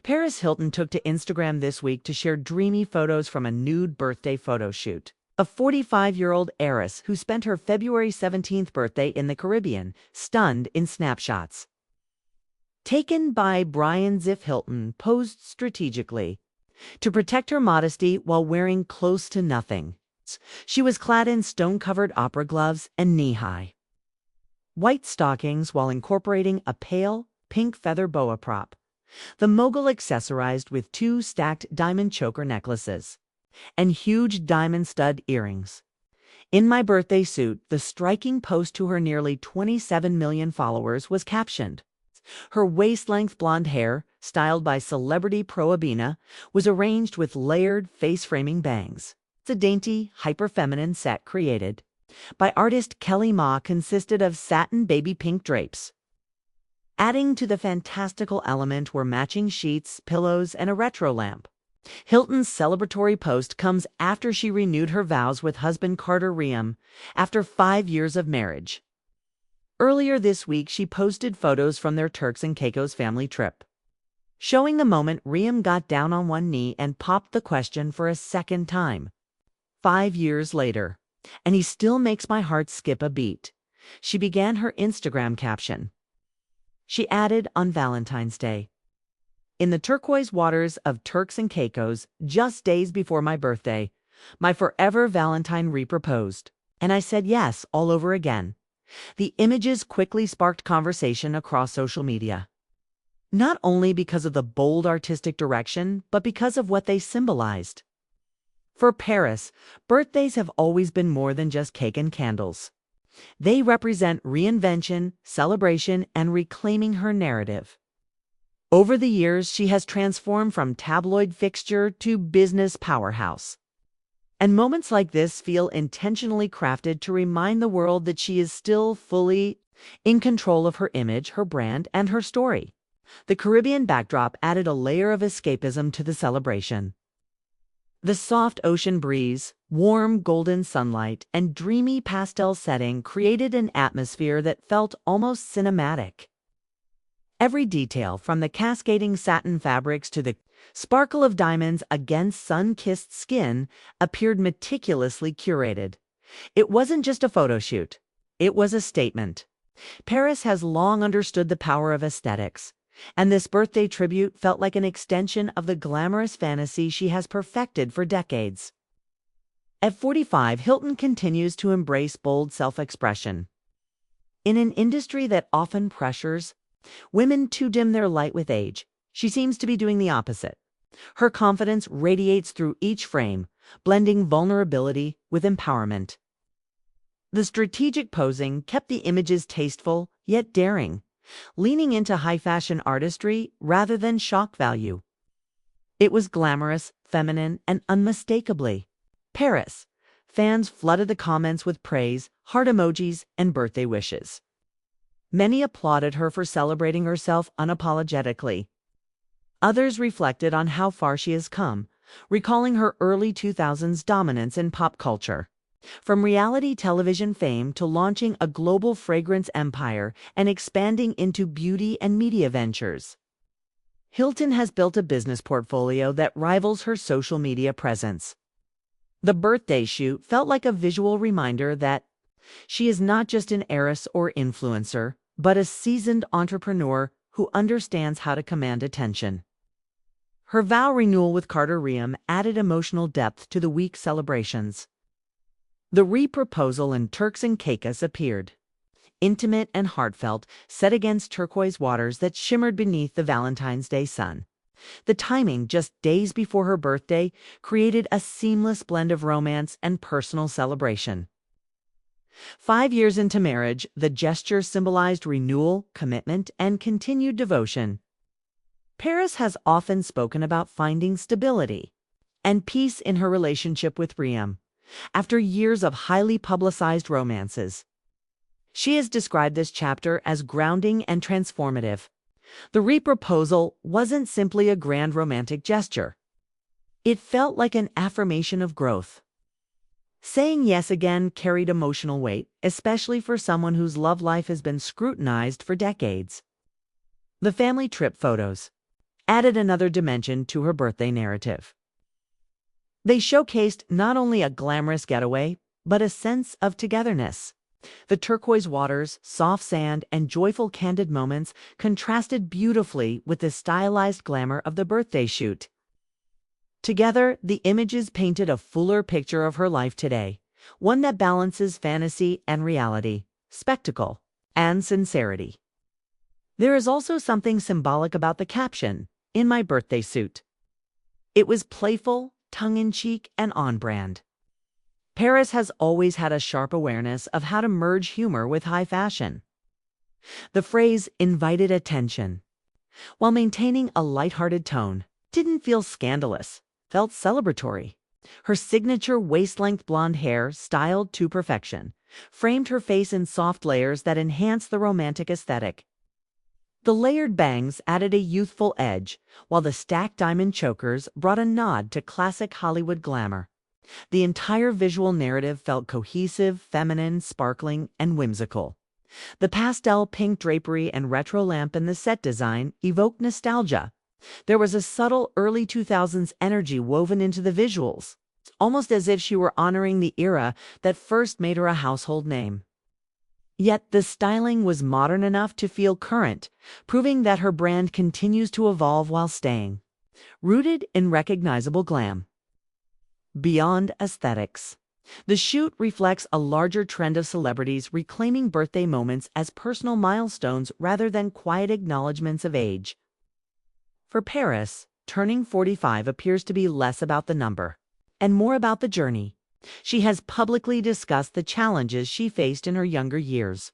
Paris Hilton took to Instagram this week to share dreamy photos from a nude birthday photo shoot. A 45-year-old heiress who spent her February 17th birthday in the Caribbean, stunned in snapshots. Taken by Brian Ziff Hilton, posed strategically to protect her modesty while wearing close to nothing. She was clad in stone-covered opera gloves and knee-high white stockings while incorporating a pale, pink feather boa prop. The mogul accessorized with 2 stacked diamond choker necklaces and huge diamond stud earrings. "In my birthday suit," the striking post to her nearly 27 million followers was captioned. Her waist-length blonde hair, styled by celebrity Pro Abina, was arranged with layered face-framing bangs. The dainty, hyper-feminine set created by artist Kelly Ma consisted of satin baby pink drapes. Adding to the fantastical element were matching sheets, pillows, and a retro lamp. Hilton's celebratory post comes after she renewed her vows with husband Carter Reum after 5 years of marriage. Earlier this week, she posted photos from their Turks and Caicos family trip, showing the moment Reum got down on one knee and popped the question for a second time. 5 years later, and he still makes my heart skip a beat, she began her Instagram caption. She added on Valentine's Day, "In the turquoise waters of Turks and Caicos, just days before my birthday, my forever Valentine re-proposed, and I said yes all over again." The images quickly sparked conversation across social media, not only because of the bold artistic direction, but because of what they symbolized. For Paris, birthdays have always been more than just cake and candles. They represent reinvention, celebration, and reclaiming her narrative. Over the years, she has transformed from tabloid fixture to business powerhouse. And moments like this feel intentionally crafted to remind the world that she is still fully in control of her image, her brand, and her story. The Caribbean backdrop added a layer of escapism to the celebration. The soft ocean breeze, warm golden sunlight, and dreamy pastel setting created an atmosphere that felt almost cinematic. Every detail, from the cascading satin fabrics to the sparkle of diamonds against sun-kissed skin, appeared meticulously curated. It wasn't just a photo shoot. It was a statement. Paris has long understood the power of aesthetics, and this birthday tribute felt like an extension of the glamorous fantasy she has perfected for decades. At 45, Hilton continues to embrace bold self-expression. In an industry that often pressures women to dim their light with age, she seems to be doing the opposite. Her confidence radiates through each frame, blending vulnerability with empowerment. The strategic posing kept the images tasteful yet daring, leaning into high-fashion artistry rather than shock value. It was glamorous, feminine, and unmistakably Paris. Fans flooded the comments with praise, heart emojis, and birthday wishes. Many applauded her for celebrating herself unapologetically. Others reflected on how far she has come, recalling her early 2000s dominance in pop culture. From reality television fame to launching a global fragrance empire and expanding into beauty and media ventures, Hilton has built a business portfolio that rivals her social media presence. The birthday shoot felt like a visual reminder that she is not just an heiress or influencer, but a seasoned entrepreneur who understands how to command attention. Her vow renewal with Carter Reum added emotional depth to the week's celebrations. The re-proposal in Turks and Caicos appeared intimate and heartfelt, set against turquoise waters that shimmered beneath the Valentine's Day sun. The timing, just days before her birthday, created a seamless blend of romance and personal celebration. 5 years into marriage, the gesture symbolized renewal, commitment, and continued devotion. Paris has often spoken about finding stability and peace in her relationship with Reum after years of highly publicized romances. She has described this chapter as grounding and transformative. The re-proposal wasn't simply a grand romantic gesture. It felt like an affirmation of growth. Saying yes again carried emotional weight, especially for someone whose love life has been scrutinized for decades. The family trip photos, added another dimension to her birthday narrative. They showcased not only a glamorous getaway, but a sense of togetherness. The turquoise waters, soft sand, and joyful candid moments contrasted beautifully with the stylized glamour of the birthday shoot. Together, the images painted a fuller picture of her life today, one that balances fantasy and reality, spectacle and sincerity. There is also something symbolic about the caption, "In my birthday suit." It was playful, tongue-in-cheek, and on-brand. Paris has always had a sharp awareness of how to merge humor with high fashion. The phrase invited attention, while maintaining a lighthearted tone, didn't feel scandalous, felt celebratory. Her signature waist-length blonde hair, styled to perfection, framed her face in soft layers that enhanced the romantic aesthetic. The layered bangs added a youthful edge, while the stacked diamond chokers brought a nod to classic Hollywood glamour. The entire visual narrative felt cohesive, feminine, sparkling, and whimsical. The pastel pink drapery and retro lamp in the set design evoked nostalgia. There was a subtle early 2000s energy woven into the visuals, almost as if she were honoring the era that first made her a household name. Yet the styling was modern enough to feel current, proving that her brand continues to evolve while staying rooted in recognizable glam. Beyond aesthetics, the shoot reflects a larger trend of celebrities reclaiming birthday moments as personal milestones rather than quiet acknowledgments of age. For Paris, turning 45 appears to be less about the number and more about the journey. She has publicly discussed the challenges she faced in her younger years,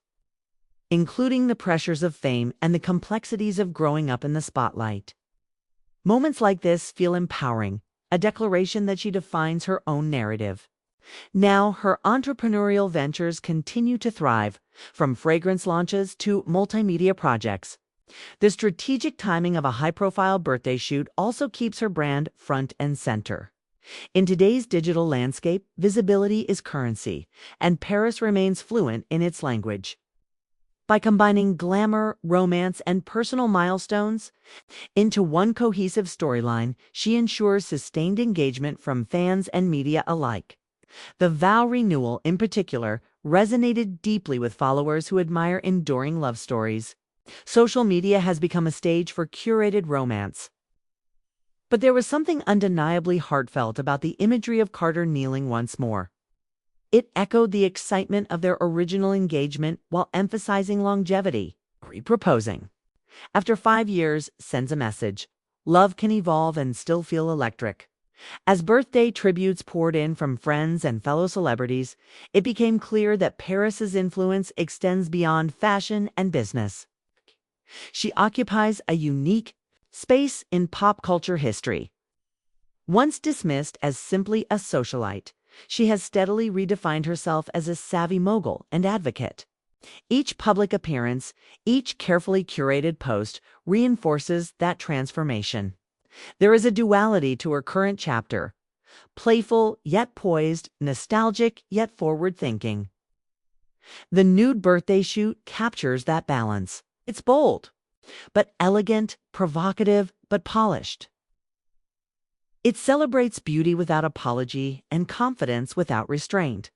including the pressures of fame and the complexities of growing up in the spotlight. Moments like this feel empowering, a declaration that she defines her own narrative. Now, her entrepreneurial ventures continue to thrive, from fragrance launches to multimedia projects. The strategic timing of a high-profile birthday shoot also keeps her brand front and center. In today's digital landscape, visibility is currency, and Paris remains fluent in its language. By combining glamour, romance, and personal milestones into one cohesive storyline, she ensures sustained engagement from fans and media alike. The vow renewal, in particular, resonated deeply with followers who admire enduring love stories. Social media has become a stage for curated romance. But there was something undeniably heartfelt about the imagery of Carter kneeling once more. It echoed the excitement of their original engagement while emphasizing longevity. Re-proposing, after 5 years, sends a message. Love can evolve and still feel electric. As birthday tributes poured in from friends and fellow celebrities, it became clear that Paris's influence extends beyond fashion and business. She occupies a unique space in pop culture history. Once dismissed as simply a socialite, she has steadily redefined herself as a savvy mogul and advocate. Each public appearance, each carefully curated post reinforces that transformation. There is a duality to her current chapter: playful yet poised, nostalgic yet forward-thinking. The nude birthday shoot captures that balance. It's bold, but elegant, provocative, but polished. It celebrates beauty without apology and confidence without restraint.